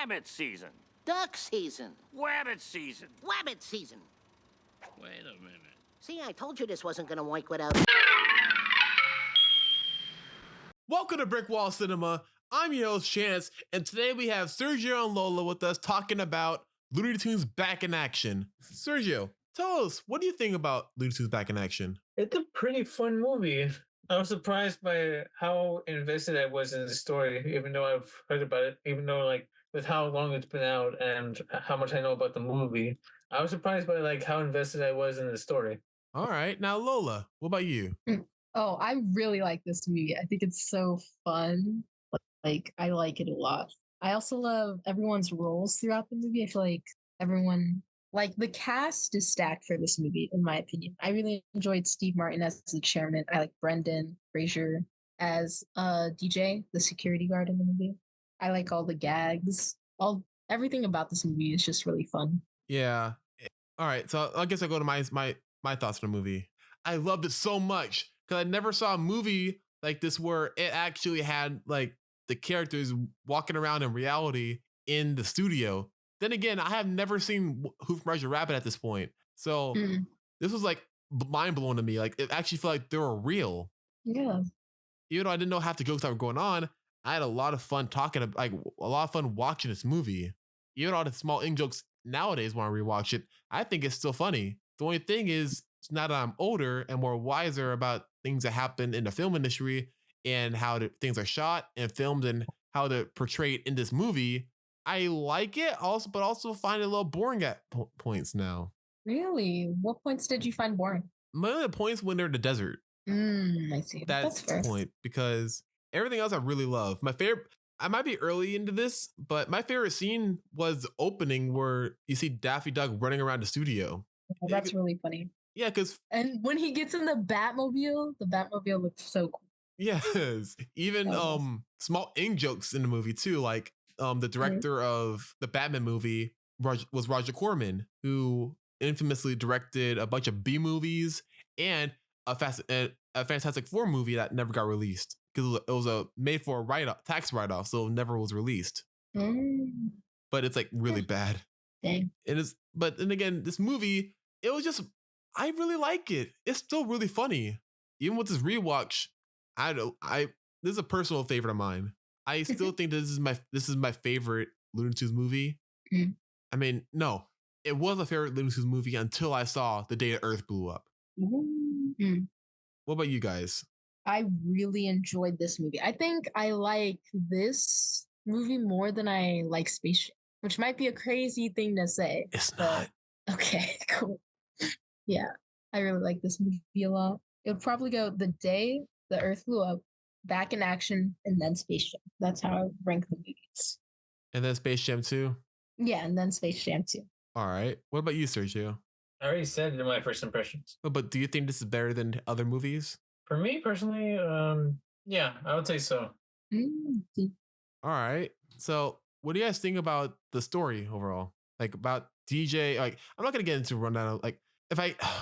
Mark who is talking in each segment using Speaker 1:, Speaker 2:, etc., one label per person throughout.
Speaker 1: rabbit season.
Speaker 2: Duck season.
Speaker 1: Wabbit season.
Speaker 2: Wabbit season.
Speaker 3: Wait a minute.
Speaker 2: See, I told you this wasn't gonna work without...
Speaker 4: Welcome to Brick Wall Cinema. I'm your host, Chance, and today we have Sergio and Lola with us talking about Looney Tunes Back in Action. Sergio, tell us, what do you think about Looney Tunes Back in Action?
Speaker 5: It's a pretty fun movie. I was surprised by how invested I was in the story, even though I've heard about it, even though like with how long it's been out and how much I know about the movie. I was surprised by like how invested I was in the story.
Speaker 4: All right, now Lola, what about you?
Speaker 6: Oh, I really like this movie. I think it's so fun. Like, I like it a lot. I also love everyone's roles throughout the movie. I feel like everyone, like the cast is stacked for this movie, in my opinion. I really enjoyed Steve Martin as the chairman. I like Brendan Fraser as DJ, the security guard in the movie. I like all the gags. Everything about this movie is just really fun.
Speaker 4: Yeah. All right, so I guess I'll go to my thoughts on the movie. I loved it so much because I never saw a movie like this where it actually had like the characters walking around in reality in the studio. Then again, I have never seen Who Framed Roger Rabbit at this point. So this was like mind blowing to me. Like it actually felt like they were real.
Speaker 6: Yeah.
Speaker 4: Even though I didn't know half the jokes that were going on, I had a lot of fun watching this movie. Even all the small in jokes nowadays when I rewatch it, I think it's still funny. The only thing is, now that I'm older and more wiser about things that happen in the film industry and how things are shot and filmed and how to portray it in this movie, I like it but also find it a little boring at points now.
Speaker 6: Really? What points did you find boring?
Speaker 4: One of the points when they're in the desert.
Speaker 6: I see.
Speaker 4: That's the point, because everything else I really love. My favorite, I might be early into this, but my favorite scene was the opening where you see Daffy Duck running around the studio.
Speaker 6: Oh, that's really funny.
Speaker 4: Yeah, because...
Speaker 6: And when he gets in the Batmobile looks so cool.
Speaker 4: Yes. Even small in-jokes in the movie too, like the director of the Batman movie was Roger Corman, who infamously directed a bunch of B movies and a Fantastic Four movie that never got released because it was a made for a tax write-off, so it never was released. But it's like really bad.
Speaker 6: Dang.
Speaker 4: But then again, this movie, it was just, I really like it. It's still really funny. Even with this rewatch, this is a personal favorite of mine. I still think this is my favorite Looney Tunes movie. I mean, no, it was a favorite Looney Tunes movie until I saw The Day the Earth Blew Up. What about you guys?
Speaker 6: I really enjoyed this movie. I think I like this movie more than I like Space Jam, which might be a crazy thing to say.
Speaker 4: It's not.
Speaker 6: Okay, cool. Yeah, I really like this movie a lot. It would probably go The Day the Earth Blew Up, Back in Action, and then Space Jam. That's how I rank the movies.
Speaker 4: And then Space Jam 2?
Speaker 6: Yeah, and then Space Jam 2.
Speaker 4: All right. What about you, Sergio?
Speaker 5: I already said in my first impressions.
Speaker 4: But do you think this is better than other movies?
Speaker 5: For me personally, yeah, I would say so.
Speaker 4: All right. So what do you guys think about the story overall? Like about DJ, like I'm not going to get into a rundown of like,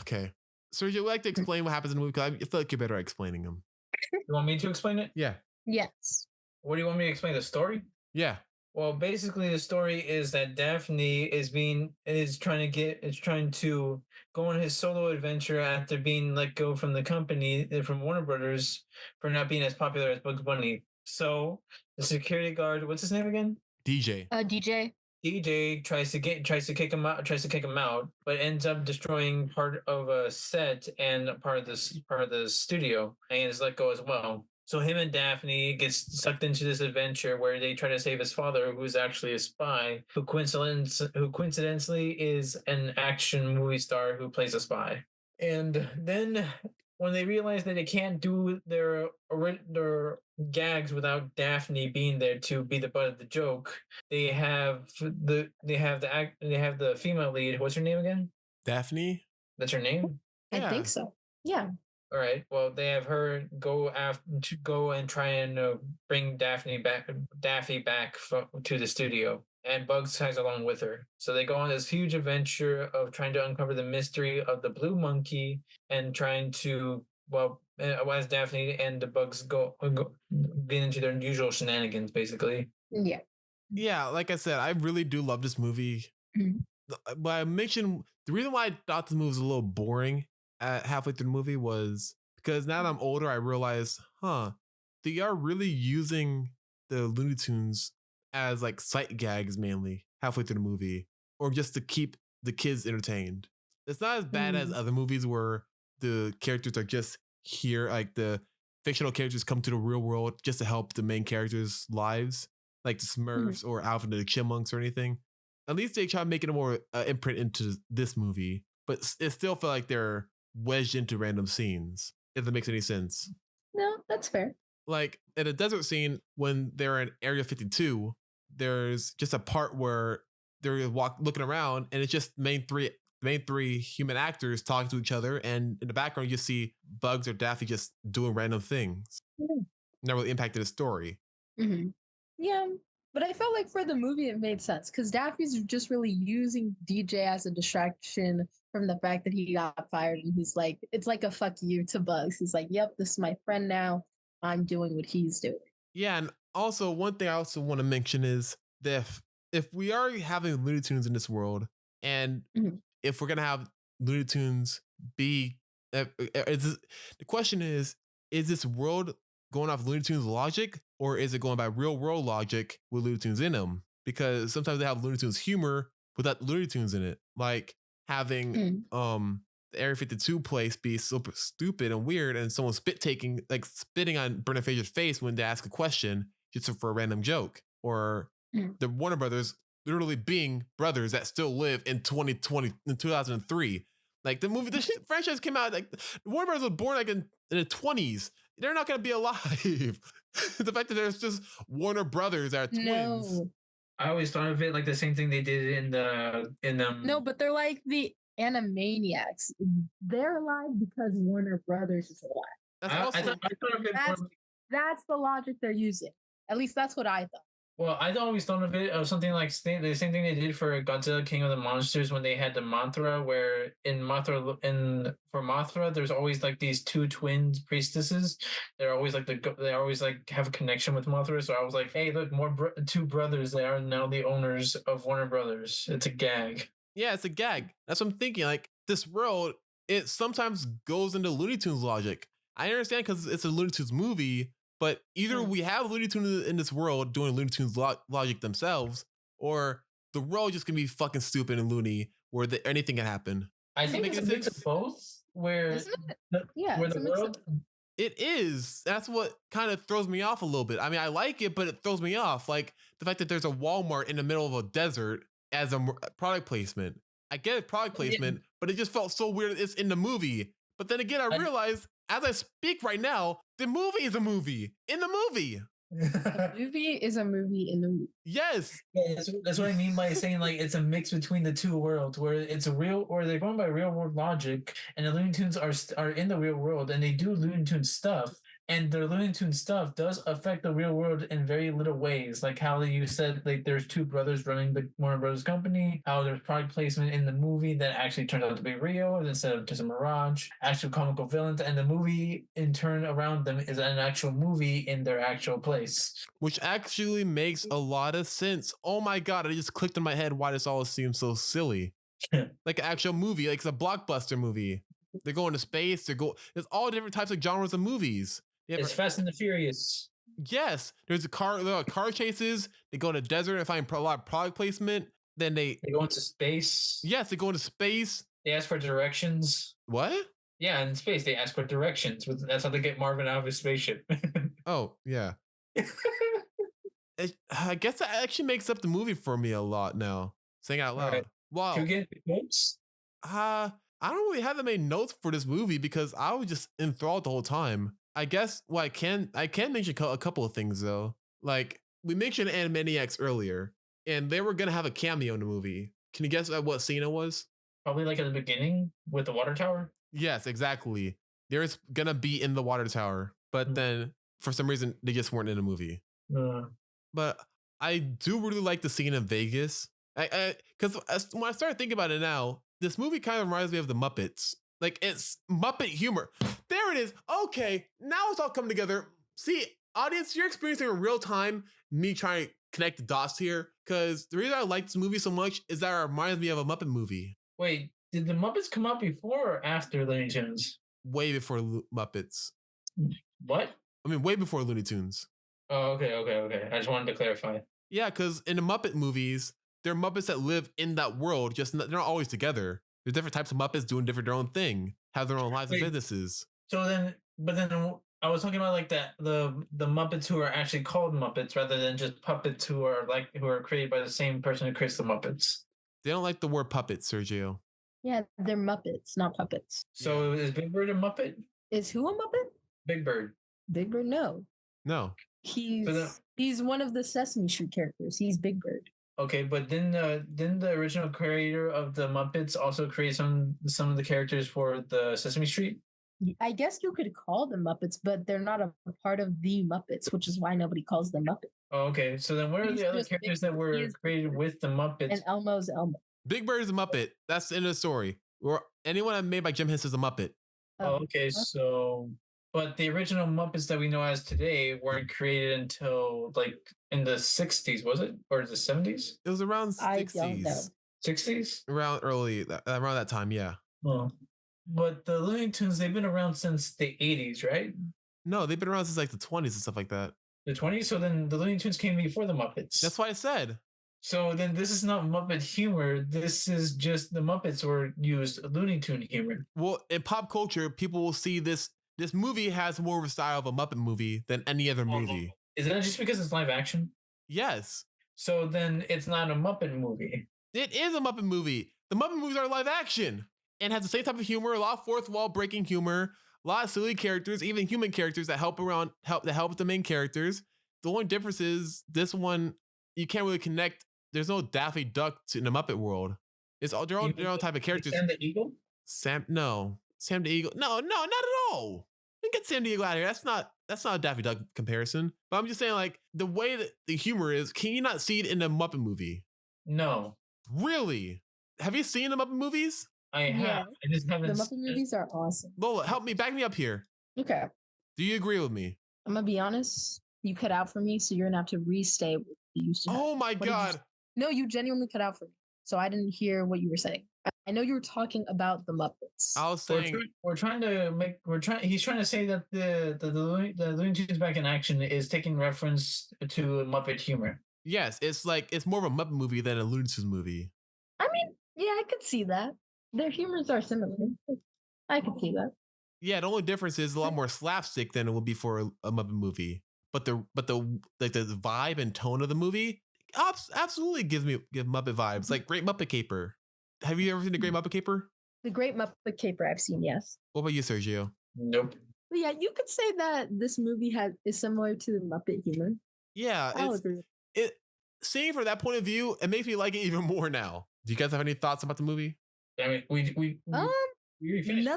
Speaker 4: okay. Sergio, would you like to explain what happens in the movie? Because I feel like you're better at explaining them.
Speaker 5: You want me to explain it?
Speaker 4: Yeah.
Speaker 6: Yes.
Speaker 5: What do you want me to explain? The story?
Speaker 4: Yeah.
Speaker 5: Well, basically, the story is that Daphne is trying to go on his solo adventure after being let go from the company, from Warner Brothers, for not being as popular as Bugs Bunny. So the security guard, what's his name again?
Speaker 4: DJ.
Speaker 6: DJ.
Speaker 5: DJ tries to kick him out, but ends up destroying part of a set and part of the studio, and is let go as well. So him and Daphne gets sucked into this adventure where they try to save his father, who's actually a spy, who coincidentally is an action movie star who plays a spy. And then when they realize that they can't do their gags without Daphne being there to be the butt of the joke, they have the female lead. What's her name again?
Speaker 4: Baffy.
Speaker 5: That's her name?
Speaker 6: I think so. Yeah.
Speaker 5: All right. Well, they have her go and try and bring Daffy back to the studio, and Bugs tags along with her. So they go on this huge adventure of trying to uncover the mystery of the blue monkey and trying to, as Daphne and the Bugs go get into their usual shenanigans, basically.
Speaker 6: Yeah.
Speaker 4: Yeah, like I said, I really do love this movie.
Speaker 6: Mhm.
Speaker 4: But I mentioned the reason why I thought this movie was a little boring at halfway through the movie was because now that I'm older, I realized, they are really using the Looney Tunes as like sight gags mainly halfway through the movie, or just to keep the kids entertained. It's not as bad as
Speaker 6: Mm.
Speaker 4: other movies where the characters are just here, like the fictional characters come to the real world just to help the main characters' lives, like the Smurfs or Alvin and the Chipmunks or anything. At least they try to make it a more imprint into this movie, but it still felt like they're wedged into random scenes. If that makes any sense.
Speaker 6: No, that's fair.
Speaker 4: Like in a desert scene when they're in Area 52, there's just a part where they're looking around, and it's just main three human actors talking to each other, and in the background you just see Bugs or Daffy just doing random things.
Speaker 6: Mhm.
Speaker 4: Not really impacted the story.
Speaker 6: Hmm. Yeah, but I felt like for the movie it made sense because Daffy's just really using DJ as a distraction from the fact that he got fired, and he's like, it's like a fuck you to Bugs. He's like, yep, this is my friend now. I'm doing what he's doing.
Speaker 4: Yeah, and also one thing I also want to mention is that if we are having Looney Tunes in this world, and
Speaker 6: Mhm.
Speaker 4: if we're gonna have Looney Tunes be, the question is this world going off Looney Tunes logic, or is it going by real world logic with Looney Tunes in them? Because sometimes they have Looney Tunes humor without Looney Tunes in it, like having the Area 52 place be super stupid and weird, and someone spitting on Brendan Fraser's face when they ask a question just for a random joke, or
Speaker 6: Mm.
Speaker 4: the Warner Brothers literally being brothers that still live in 2003. Like the movie, this franchise came out like the Warner Brothers was born like in the 20s. They're not gonna be alive. The fact that there's just Warner Brothers that are twins.
Speaker 6: No,
Speaker 5: I always thought of it like the same thing they did in
Speaker 6: no, but they're like the Animaniacs. They're alive because Warner Brothers is alive.
Speaker 4: That's
Speaker 5: I
Speaker 4: also
Speaker 5: thought of it
Speaker 6: That's
Speaker 5: more,
Speaker 6: that's the logic they're using. At least that's what I thought.
Speaker 5: well, I always thought of it of something like the same thing they did for Godzilla King of the Monsters when they had the Mothra, where for Mothra, there's always like these two twin priestesses. They're always like they always like have a connection with Mothra. So I was like, hey, look, two brothers. They are now the owners of Warner Brothers. It's a gag.
Speaker 4: yeah, it's a gag. That's what I'm thinking. Like this world, it sometimes goes into Looney Tunes logic. I understand because it's a Looney Tunes movie, but either we have Looney Tunes in this world doing Looney Tunes logic themselves, or the world just gonna be fucking stupid and loony where anything can happen.
Speaker 5: I think
Speaker 4: Make
Speaker 5: it's a
Speaker 4: any
Speaker 5: mix
Speaker 4: sense?
Speaker 5: of both. Where
Speaker 6: Isn't it?
Speaker 5: the,
Speaker 6: Yeah,
Speaker 5: where
Speaker 6: it's
Speaker 5: the
Speaker 6: a mix of-
Speaker 5: world
Speaker 4: It is. That's what kind of throws me off a little bit. I mean, I like it, but it throws me off. Like the fact that there's a Walmart in the middle of a desert as a product placement. I get it, product
Speaker 5: Yeah.
Speaker 4: placement, but it just felt so weird. It's in the movie. But then again, I realize as I speak right now, the movie is a movie in the movie.
Speaker 6: A movie is a movie in the movie.
Speaker 4: Yes.
Speaker 5: Yeah, that's what I mean by saying like it's a mix between the two worlds, where it's a real, or they're going by real world logic, and the Looney Tunes are in the real world, and they do Looney Tunes stuff, and the Looney Tunes stuff does affect the real world in very little ways, like how you said like there's two brothers running the Warner Brothers company, how there's product placement in the movie that actually turns out to be real instead of just a mirage, actual comical villains, and the movie in turn around them is an actual movie in their actual place.
Speaker 4: Which actually makes a lot of sense. Oh my God, it just clicked in my head why this all seems so silly. Like an actual movie, like it's a blockbuster movie. They're going to space, there's all different types of genres of movies.
Speaker 5: It's Fast and the Furious.
Speaker 4: Yes, there are car chases. They go to the desert and find a lot of product placement. Then
Speaker 5: They go into space.
Speaker 4: yes, they go into space.
Speaker 5: They ask for directions.
Speaker 4: What?
Speaker 5: Yeah, in space they ask for directions. That's how they get Marvin out of his spaceship.
Speaker 4: Oh, yeah. I guess that actually makes up the movie for me a lot now. Saying out loud.
Speaker 5: Right.
Speaker 4: Wow.
Speaker 5: You get notes?
Speaker 4: I don't really have that many notes for this movie because I was just enthralled the whole time. I guess I can mention a couple of things though. Like we mentioned Animaniacs earlier, and they were gonna have a cameo in the movie. Can you guess what scene it was?
Speaker 5: Probably like at the beginning with the water tower.
Speaker 4: Yes, exactly. There's gonna be in the water tower, but then for some reason they just weren't in the movie. But I do really like the scene in Vegas. Because when I started thinking about it now, this movie kind of reminds me of the Muppets. Like it's Muppet humor. There it is. Okay, now it's all come together. See, audience, you're experiencing in real time me trying to connect the dots here because the reason I like this movie so much is that it reminds me of a Muppet movie.
Speaker 5: Wait, did the Muppets come out before or after Looney Tunes?
Speaker 4: Way before Muppets.
Speaker 5: What?
Speaker 4: I mean, way before Looney Tunes.
Speaker 5: Oh, okay. I just wanted to clarify.
Speaker 4: Yeah, because in the Muppet movies, there are Muppets that live in that world, just they're not always together. There's different types of Muppets doing their own thing, have their own lives and businesses.
Speaker 5: So then, but then I was talking about like that the Muppets who are actually called Muppets rather than just puppets who are created by the same person who creates the Muppets.
Speaker 4: They don't like the word puppet, Sergio.
Speaker 6: Yeah, they're Muppets, not puppets.
Speaker 5: So is Big Bird a Muppet?
Speaker 6: Is who a Muppet?
Speaker 5: Big Bird.
Speaker 6: Big Bird? No.
Speaker 4: No.
Speaker 6: He's one of the Sesame Street characters. He's Big Bird.
Speaker 5: Okay, but didn't the original creator of the Muppets also create some of the characters for the Sesame Street?
Speaker 6: I guess you could call them Muppets, but they're not a part of the Muppets, which is why nobody calls them Muppets.
Speaker 5: Oh, okay. So then where are the other characters that were created with the Muppets?
Speaker 6: And Elmo's Elmo.
Speaker 4: Big Bird is a Muppet. That's the end of the story. Or anyone made by Jim Henson is a Muppet.
Speaker 5: Oh, okay. So, but the original Muppets that we know as today weren't created until like in the 60s, was it? Or the 70s?
Speaker 4: It was around 60s.
Speaker 5: 60s?
Speaker 4: Around that time, yeah.
Speaker 5: Oh. But the Looney Tunes, they've been around since the 80s, right?
Speaker 4: No, they've been around since like the 20s and stuff like that.
Speaker 5: The 20s? So then the Looney Tunes came before the Muppets.
Speaker 4: That's why I said.
Speaker 5: So then this is not Muppet humor. This is just the Muppets were used Looney Tune humor.
Speaker 4: Well, in pop culture, people will see this movie has more of a style of a Muppet movie than any other movie.
Speaker 5: Is that just because it's live action?
Speaker 4: Yes.
Speaker 5: So then it's not a Muppet movie.
Speaker 4: It is a Muppet movie. The Muppet movies are live action and has the same type of humor, a lot of fourth wall breaking humor, a lot of silly characters, even human characters that help the main characters. The only difference is this one, you can't really connect. There's no Daffy Duck in the Muppet world. It's all their own type of characters.
Speaker 5: Sam the Eagle?
Speaker 4: Sam the Eagle. No, not at all. You get Sam the Eagle out of here. That's not a Daffy Duck comparison. But I'm just saying, like, the way that the humor is, can you not see it in a Muppet movie?
Speaker 5: No.
Speaker 4: Really? Have you seen the Muppet movies?
Speaker 5: I have.
Speaker 6: Yeah.
Speaker 5: I just haven't.
Speaker 6: The Muppet movies are awesome.
Speaker 4: Lola, back me up here.
Speaker 6: Okay.
Speaker 4: Do you agree with me?
Speaker 6: I'm gonna be honest. You cut out for me, so you're gonna have to restate what you used to.
Speaker 4: Oh my God.
Speaker 6: No, you genuinely cut out for me. So I didn't hear what you were saying. I know you were talking about the Muppets.
Speaker 4: I was saying
Speaker 5: he's trying to say that the Looney Tunes Back in Action is taking reference to Muppet humor.
Speaker 4: yes, it's more of a Muppet movie than a Looney Tunes movie.
Speaker 6: I mean, yeah, I could see that. Their humors are similar. I could see that.
Speaker 4: Yeah, the only difference is a lot more slapstick than it would be for a Muppet movie. But the vibe and tone of the movie absolutely give Muppet vibes, like Great Muppet Caper. Have you ever seen the Great Muppet Caper?
Speaker 6: The Great Muppet Caper I've seen, yes.
Speaker 4: What about you, Sergio?
Speaker 5: Nope.
Speaker 6: But yeah, you could say that this movie is similar to the Muppet humor.
Speaker 4: Yeah,
Speaker 6: I'll agree.
Speaker 4: Seeing from that point of view, it makes me like it even more now. Do you guys have any thoughts about the movie?
Speaker 5: I mean, we finished.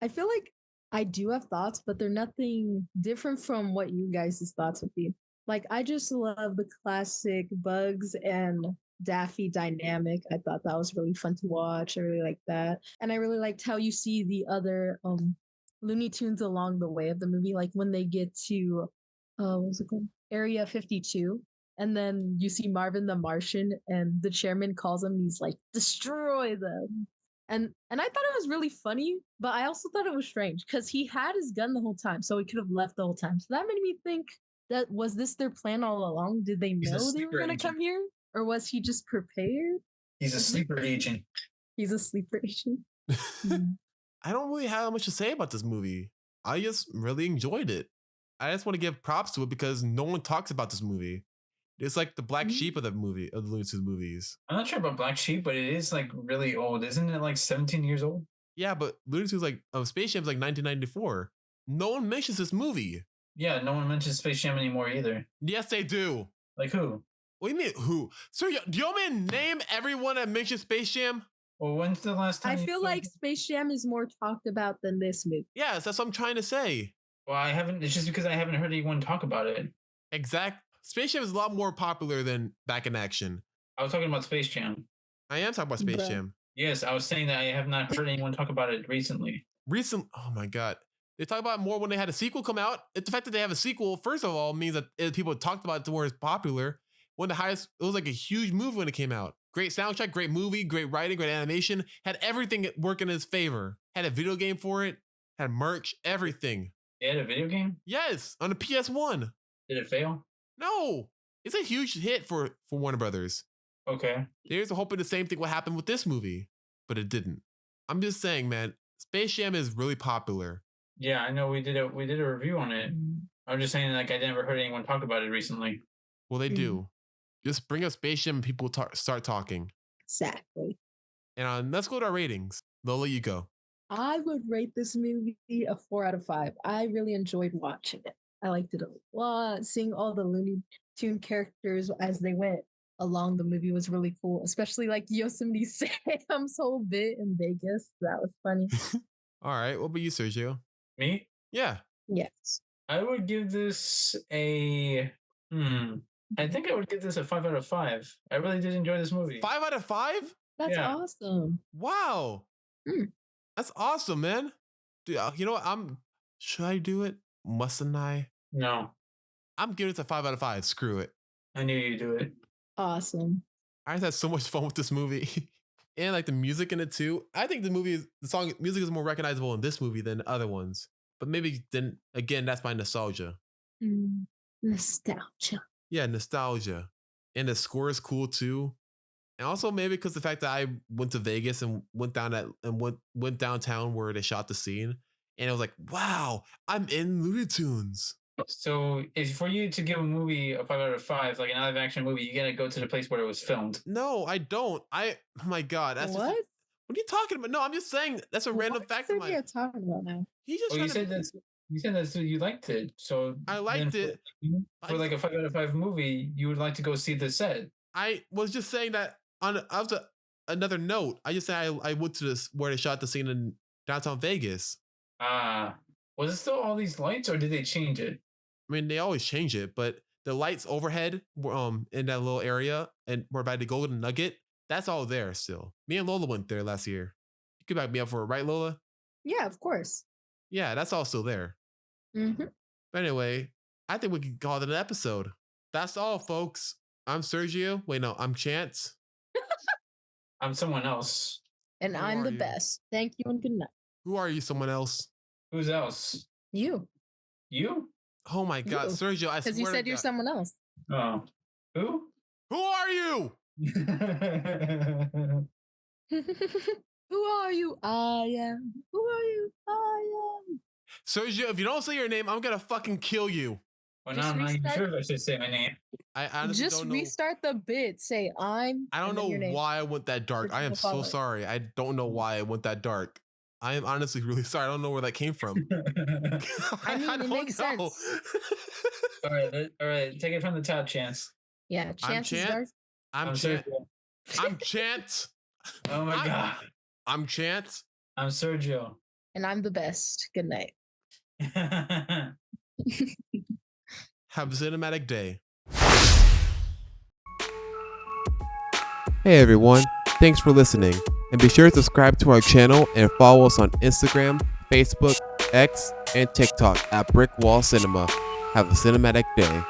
Speaker 6: I feel like I do have thoughts, but they're nothing different from what you guys' thoughts would be. Like, I just love the classic Bugs and Daffy dynamic. I thought that was really fun to watch. I really like that. And I really liked how you see the other Looney Tunes along the way of the movie. Like when they get to, what was it called? Area 52. And then you see Marvin the Martian and the chairman calls him, and he's like, destroy them. And I thought it was really funny, but I also thought it was strange because he had his gun the whole time, so he could have left the whole time. So that made me think, that was this their plan all along? Did they know they were going to come here? Or was he just prepared?
Speaker 5: He's a sleeper agent.
Speaker 6: He's a sleeper agent.
Speaker 4: I don't really have much to say about this movie. I just really enjoyed it. I just want to give props to it because no one talks about this movie. It's like the black sheep of the movie, of the Looney Tunes movies.
Speaker 5: I'm not sure about Black Sheep, but it is like really old. Isn't it like 17 years old?
Speaker 4: Yeah, but Looney Tunes Space Jam's like 1994. No one mentions this movie.
Speaker 5: Yeah, no one mentions Space Jam anymore either.
Speaker 4: Yes, they do.
Speaker 5: Like who?
Speaker 4: What do you mean, who? Sir, do you want me to name everyone that mentions Space Jam?
Speaker 5: Well, when's the last time?
Speaker 6: I feel like Space Jam is more talked about than this movie.
Speaker 4: Yes, that's what I'm trying to say.
Speaker 5: Well, I haven't. It's just because I haven't heard anyone talk about it.
Speaker 4: Exact. Space Jam is a lot more popular than Back in Action.
Speaker 5: I was talking about Space Jam.
Speaker 4: I am talking about Space Jam.
Speaker 5: Yes, I was saying that I have not heard anyone talk about it recently.
Speaker 4: Oh my God. They talk about it more when they had a sequel come out. The fact that they have a sequel, first of all, means that people talked about it more as popular. one of the highest. It was like a huge movie when it came out. Great soundtrack, great movie, great writing, great animation. Had everything working in his favor. Had a video game for it. Had merch, everything.
Speaker 5: They had a video game?
Speaker 4: Yes, on the PS1.
Speaker 5: Did it fail?
Speaker 4: No, it's a huge hit for Warner Brothers.
Speaker 5: Okay.
Speaker 4: There's hoping the same thing will happen with this movie, but it didn't. I'm just saying, man, Space Jam is really popular.
Speaker 5: Yeah, I know we did a review on it. I'm just saying, like, I never heard anyone talk about it recently.
Speaker 4: Well, they do. Just bring up Space Jam and people start talking.
Speaker 6: Exactly.
Speaker 4: And let's go to our ratings. Lola, you go.
Speaker 6: I would rate this movie a 4 out of 5. I really enjoyed watching it. I liked it a lot. Seeing all the Looney Tune characters as they went along the movie was really cool, especially like Yosemite Sam's whole bit in Vegas. That was funny.
Speaker 4: All right. What about you, Sergio?
Speaker 5: Me?
Speaker 4: Yeah.
Speaker 6: Yes.
Speaker 5: I would give this I think I would give this a 5 out of 5. I really did enjoy this movie.
Speaker 4: 5 out of 5?
Speaker 6: That's awesome.
Speaker 4: Wow. That's awesome, man. Dude, you know what? Should I do it? Mustn't I?
Speaker 5: No.
Speaker 4: I'm giving it a 5 out of 5. Screw it.
Speaker 5: I knew you'd do it.
Speaker 6: Awesome.
Speaker 4: I just had so much fun with this movie. And like the music in it too. I think the music is more recognizable in this movie than other ones. But maybe then again, that's my nostalgia.
Speaker 6: Nostalgia.
Speaker 4: Yeah, nostalgia. And the score is cool too. And also maybe because the fact that I went to Vegas and went downtown where they shot the scene. And it was like, wow, I'm in Looney Tunes.
Speaker 5: So if for you to give a movie a 5 out of 5, like an live action movie, you gotta go to the place where it was filmed.
Speaker 4: No, I don't. Oh my God. That's
Speaker 6: what?
Speaker 4: What are you talking about? No, I'm just saying that's a random fact of
Speaker 6: mine. What are you talking about now?
Speaker 5: You said that you liked it. So
Speaker 4: I liked it.
Speaker 5: For like a 5 out of 5 movie, you would like to go see the set.
Speaker 4: I was just saying that another note. I just said I went to this where they shot the scene in downtown Vegas.
Speaker 5: Was it still all these lights or did they change it?
Speaker 4: I mean, they always change it, but the lights overhead were in that little area and we're by the Golden Nugget. That's all there still. Me and Lola went there last year. You could back me up for it, right, Lola?
Speaker 6: Yeah, of course.
Speaker 4: Yeah, that's all still there. But anyway, I think we can call it an episode. That's all, folks. I'm Sergio. Wait, no, I'm Chance.
Speaker 5: I'm someone else.
Speaker 6: And I'm the best. Thank you and good night.
Speaker 4: Who are you, someone else?
Speaker 5: Who's else?
Speaker 6: You.
Speaker 5: You?
Speaker 4: Oh my God, Sergio, I swear
Speaker 6: because you said you're someone else.
Speaker 5: Oh. Who?
Speaker 4: Who are you?
Speaker 6: Who are you? I am. Who are you? I am.
Speaker 4: Sergio, if you don't say your name, I'm gonna fucking kill you.
Speaker 5: Well, now I'm not even sure if I should say my name.
Speaker 4: I honestly
Speaker 6: just
Speaker 4: don't know.
Speaker 6: Restart the bit. Say I'm.
Speaker 4: I don't know why I went that dark. I am so sorry. I don't know why I went that dark. I am honestly really sorry. I don't know where that came from.
Speaker 6: I mean, it makes sense.
Speaker 5: All right. Take it from the top, Chance.
Speaker 6: Yeah, Chance is dark.
Speaker 4: I'm Chance.
Speaker 5: Oh my God.
Speaker 4: I'm Chance.
Speaker 5: I'm Sergio.
Speaker 6: And I'm the best. Good night.
Speaker 4: Have a cinematic day. Hey everyone, thanks for listening. And be sure to subscribe to our channel and follow us on Instagram, Facebook, X, and TikTok at Brick Wall Cinema. Have a cinematic day.